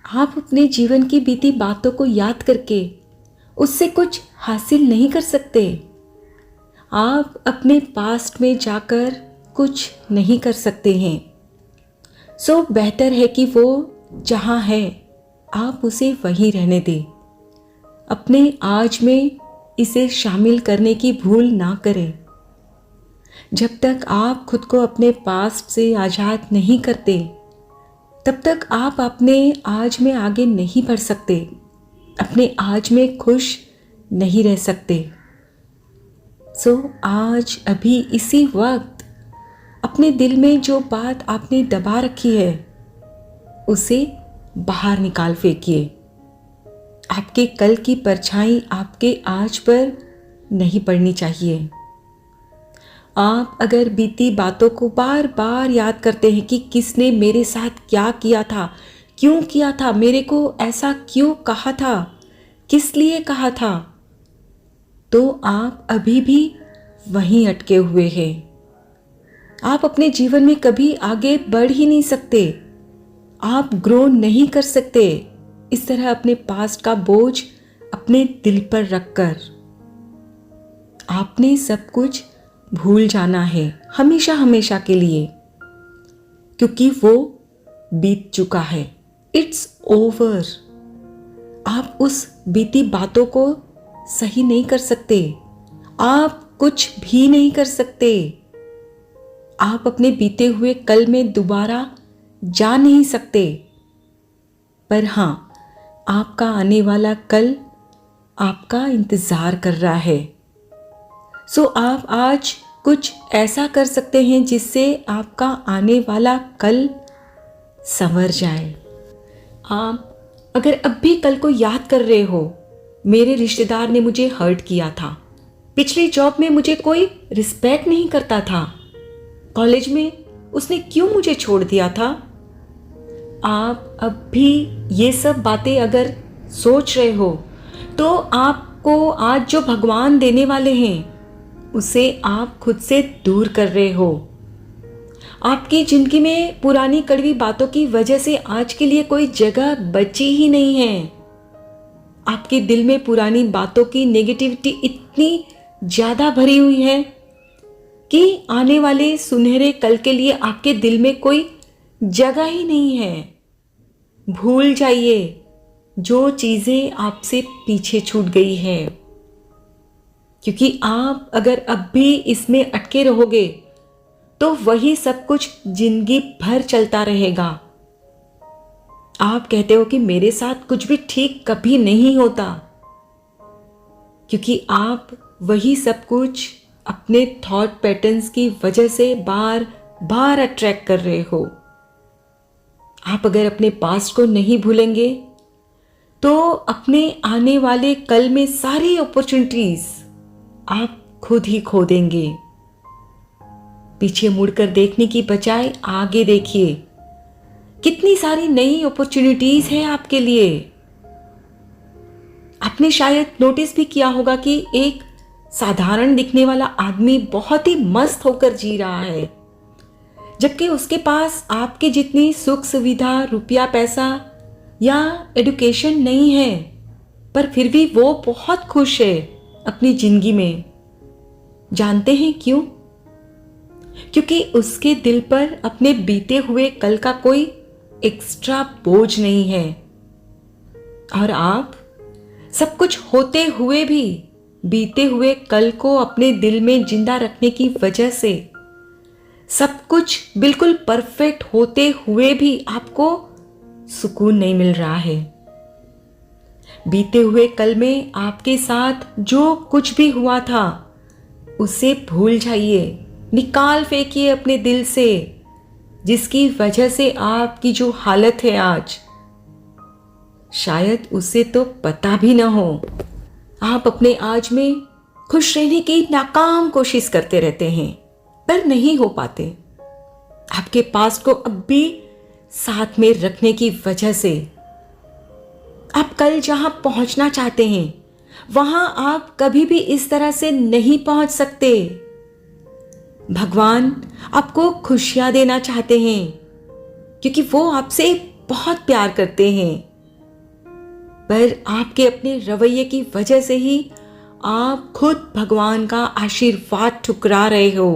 आप अपने जीवन की बीती बातों को याद करके उससे कुछ हासिल नहीं कर सकते। आप अपने पास्ट में जाकर कुछ नहीं कर सकते हैं। सो बेहतर है कि वो जहाँ है आप उसे वहीं रहने दें। अपने आज में इसे शामिल करने की भूल ना करें। जब तक आप खुद को अपने पास्ट से आज़ाद नहीं करते तब तक आप अपने आज में आगे नहीं बढ़ सकते, अपने आज में खुश नहीं रह सकते। सो आज अभी इसी वक्त अपने दिल में जो बात आपने दबा रखी है उसे बाहर निकाल फेंकिए। आपके कल की परछाई आपके आज पर नहीं पड़नी चाहिए। आप अगर बीती बातों को बार बार याद करते हैं कि किसने मेरे साथ क्या किया था, क्यों किया था, मेरे को ऐसा क्यों कहा था, किस लिए कहा था, तो आप अभी भी वहीं अटके हुए हैं। आप अपने जीवन में कभी आगे बढ़ ही नहीं सकते। आप ग्रो नहीं कर सकते इस तरह अपने पास्ट का बोझ अपने दिल पर रखकर। आपने सब कुछ भूल जाना है हमेशा हमेशा के लिए, क्योंकि वो बीत चुका है। It's over. आप उस बीती बातों को सही नहीं कर सकते। आप कुछ भी नहीं कर सकते। आप अपने बीते हुए कल में दोबारा जा नहीं सकते। पर हाँ, आपका आने वाला कल आपका इंतजार कर रहा है। सो आप आज कुछ ऐसा कर सकते हैं जिससे आपका आने वाला कल संवर जाए। आप अगर अब भी कल को याद कर रहे हो, मेरे रिश्तेदार ने मुझे हर्ट किया था, पिछली जॉब में मुझे कोई रिस्पेक्ट नहीं करता था, कॉलेज में उसने क्यों मुझे छोड़ दिया था, आप अब भी ये सब बातें अगर सोच रहे हो तो आपको आज जो भगवान देने वाले हैं उसे आप खुद से दूर कर रहे हो। आपकी जिंदगी में पुरानी कड़वी बातों की वजह से आज के लिए कोई जगह बची ही नहीं है। आपके दिल में पुरानी बातों की नेगेटिविटी इतनी ज्यादा भरी हुई है कि आने वाले सुनहरे कल के लिए आपके दिल में कोई जगह ही नहीं है। भूल जाइए जो चीजें आपसे पीछे छूट गई है, क्योंकि आप अगर अब भी इसमें अटके रहोगे तो वही सब कुछ जिंदगी भर चलता रहेगा। आप कहते हो कि मेरे साथ कुछ भी ठीक कभी नहीं होता, क्योंकि आप वही सब कुछ अपने थॉट पैटर्न्स की वजह से बार बार अट्रैक्ट कर रहे हो। आप अगर अपने पास्ट को नहीं भूलेंगे तो अपने आने वाले कल में सारी अपॉर्चुनिटीज आप खुद ही खो देंगे। पीछे मुड़कर देखने की बजाय आगे देखिए, कितनी सारी नई अपॉर्चुनिटीज है आपके लिए। आपने शायद नोटिस भी किया होगा कि एक साधारण दिखने वाला आदमी बहुत ही मस्त होकर जी रहा है, जबकि उसके पास आपके जितनी सुख सुविधा, रुपया, पैसा या एडुकेशन नहीं है, पर फिर भी वो बहुत खुश है अपनी जिंदगी में। जानते हैं क्यों? क्योंकि उसके दिल पर अपने बीते हुए कल का कोई एक्स्ट्रा बोझ नहीं है। और आप सब कुछ होते हुए भी बीते हुए कल को अपने दिल में जिंदा रखने की वजह से सब कुछ बिल्कुल परफेक्ट होते हुए भी आपको सुकून नहीं मिल रहा है। बीते हुए कल में आपके साथ जो कुछ भी हुआ था उसे भूल जाइए, निकाल फेंकिए अपने दिल से, जिसकी वजह से आपकी जो हालत है आज, शायद उसे तो पता भी ना हो। आप अपने आज में खुश रहने की नाकाम कोशिश करते रहते हैं पर नहीं हो पाते। आपके पास को अब भी साथ में रखने की वजह से आप कल जहां पहुंचना चाहते हैं वहां आप कभी भी इस तरह से नहीं पहुंच सकते। भगवान आपको खुशियां देना चाहते हैं क्योंकि वो आपसे बहुत प्यार करते हैं। पर आपके अपने रवैये की वजह से ही आप खुद भगवान का आशीर्वाद ठुकरा रहे हो।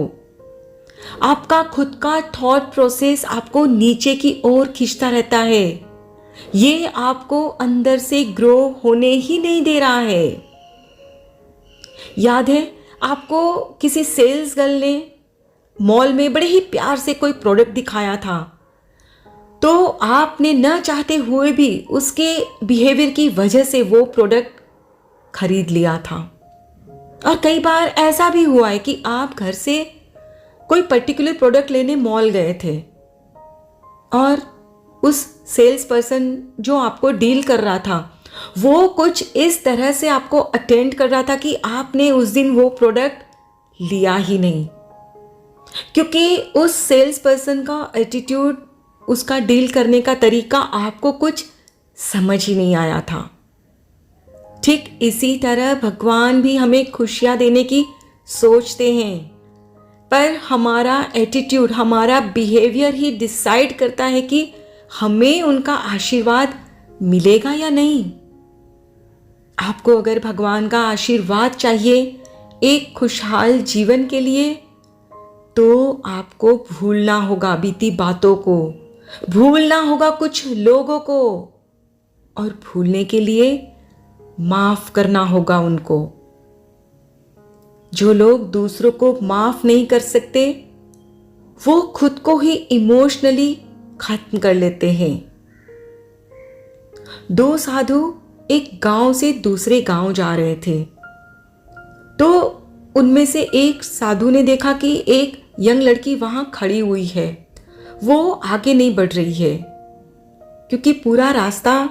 आपका खुद का थॉट प्रोसेस आपको नीचे की ओर खींचता रहता है। ये आपको अंदर से ग्रो होने ही नहीं दे रहा है। याद है आपको किसी सेल्स गर्ल ने मॉल में बड़े ही प्यार से कोई प्रोडक्ट दिखाया था, तो आपने न चाहते हुए भी उसके बिहेवियर की वजह से वो प्रोडक्ट खरीद लिया था। और कई बार ऐसा भी हुआ है कि आप घर से कोई पर्टिकुलर प्रोडक्ट लेने मॉल गए थे और उस सेल्स पर्सन जो आपको डील कर रहा था वो कुछ इस तरह से आपको अटेंड कर रहा था कि आपने उस दिन वो प्रोडक्ट लिया ही नहीं, क्योंकि उस सेल्स पर्सन का एटीट्यूड, उसका डील करने का तरीका आपको कुछ समझ ही नहीं आया था। ठीक इसी तरह भगवान भी हमें खुशियां देने की सोचते हैं, पर हमारा एटीट्यूड, हमारा बिहेवियर ही डिसाइड करता है कि हमें उनका आशीर्वाद मिलेगा या नहीं। आपको अगर भगवान का आशीर्वाद चाहिए एक खुशहाल जीवन के लिए, तो आपको भूलना होगा बीती बातों को, भूलना होगा कुछ लोगों को, और भूलने के लिए माफ करना होगा उनको। जो लोग दूसरों को माफ नहीं कर सकते वो खुद को ही इमोशनली खत्म कर लेते हैं। दो साधु एक गांव से दूसरे गांव जा रहे थे, तो उनमें से एक साधु ने देखा कि एक यंग लड़की वहां खड़ी हुई है, वो आगे नहीं बढ़ रही है क्योंकि पूरा रास्ता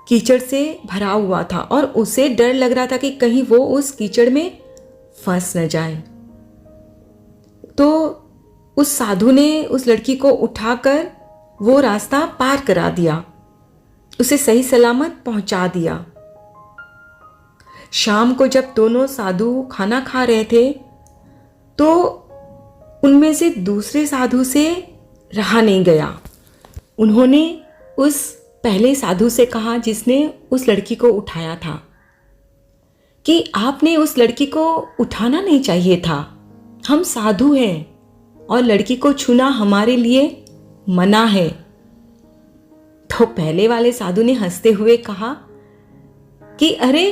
कीचड़ से भरा हुआ था और उसे डर लग रहा था कि कहीं वो उस कीचड़ में फंस न जाए। तो उस साधु ने उस लड़की को उठाकर वो रास्ता पार करा दिया, उसे सही सलामत पहुंचा दिया। शाम को जब दोनों साधु खाना खा रहे थे तो उनमें से दूसरे साधु से रहा नहीं गया। उन्होंने उस पहले साधु से कहा जिसने उस लड़की को उठाया था कि आपने उस लड़की को उठाना नहीं चाहिए था, हम साधु हैं और लड़की को छूना हमारे लिए मना है। तो पहले वाले साधु ने हंसते हुए कहा कि अरे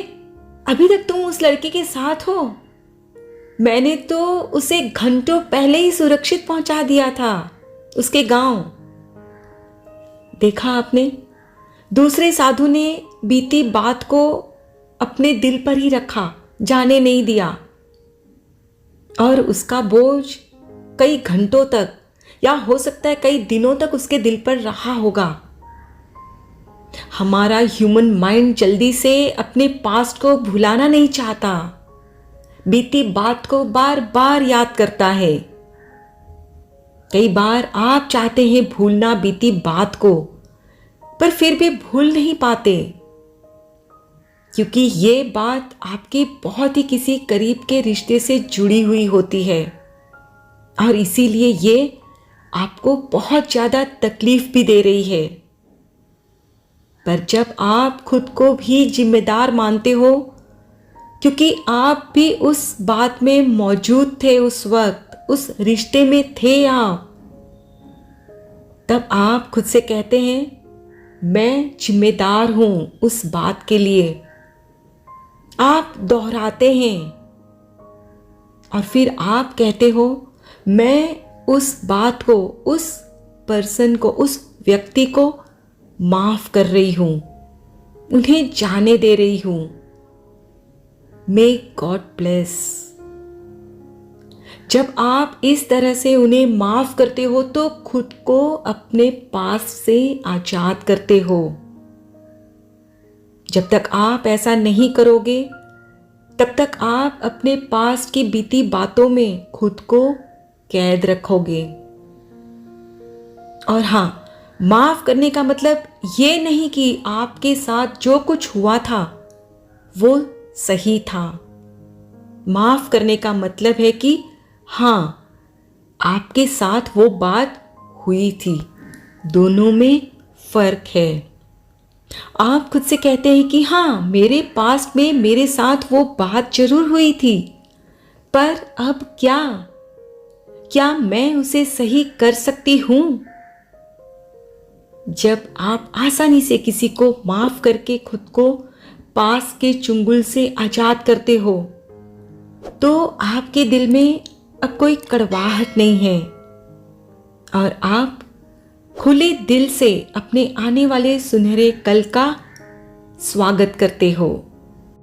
अभी तक तुम उस लड़की के साथ हो, मैंने तो उसे घंटों पहले ही सुरक्षित पहुंचा दिया था उसके गांव। देखा आपने, दूसरे साधु ने बीती बात को अपने दिल पर ही रखा, जाने नहीं दिया, और उसका बोझ कई घंटों तक या हो सकता है कई दिनों तक उसके दिल पर रहा होगा। हमारा ह्यूमन माइंड जल्दी से अपने पास्ट को भुलाना नहीं चाहता, बीती बात को बार बार याद करता है। कई बार आप चाहते हैं भूलना बीती बात को, पर फिर भी भूल नहीं पाते क्योंकि ये बात आपके बहुत ही किसी करीब के रिश्ते से जुड़ी हुई होती है और इसीलिए ये आपको बहुत ज़्यादा तकलीफ भी दे रही है। पर जब आप खुद को भी जिम्मेदार मानते हो, क्योंकि आप भी उस बात में मौजूद थे, उस वक्त उस रिश्ते में थे आप, तब आप खुद से कहते हैं मैं जिम्मेदार हूं उस बात के लिए। आप दोहराते हैं और फिर आप कहते हो मैं उस बात को, उस पर्सन को, उस व्यक्ति को माफ कर रही हूं, उन्हें जाने दे रही हूं। May God bless. जब आप इस तरह से उन्हें माफ करते हो तो खुद को अपने पास से आजाद करते हो। जब तक आप ऐसा नहीं करोगे तब तक आप अपने पास्ट की बीती बातों में खुद को कैद रखोगे। और हाँ, माफ करने का मतलब ये नहीं कि आपके साथ जो कुछ हुआ था वो सही था। माफ करने का मतलब है कि हाँ, आपके साथ वो बात हुई थी, दोनों में फर्क है। आप खुद से कहते हैं कि हाँ, मेरे पास्ट में मेरे साथ वो बात जरूर हुई थी, पर अब क्या क्या मैं उसे सही कर सकती हूं? जब आप आसानी से किसी को माफ करके खुद को पास के चुंगल से आजाद करते हो, तो आपके दिल में अब कोई कड़वाहट नहीं है और आप खुले दिल से अपने आने वाले सुनहरे कल का स्वागत करते हो।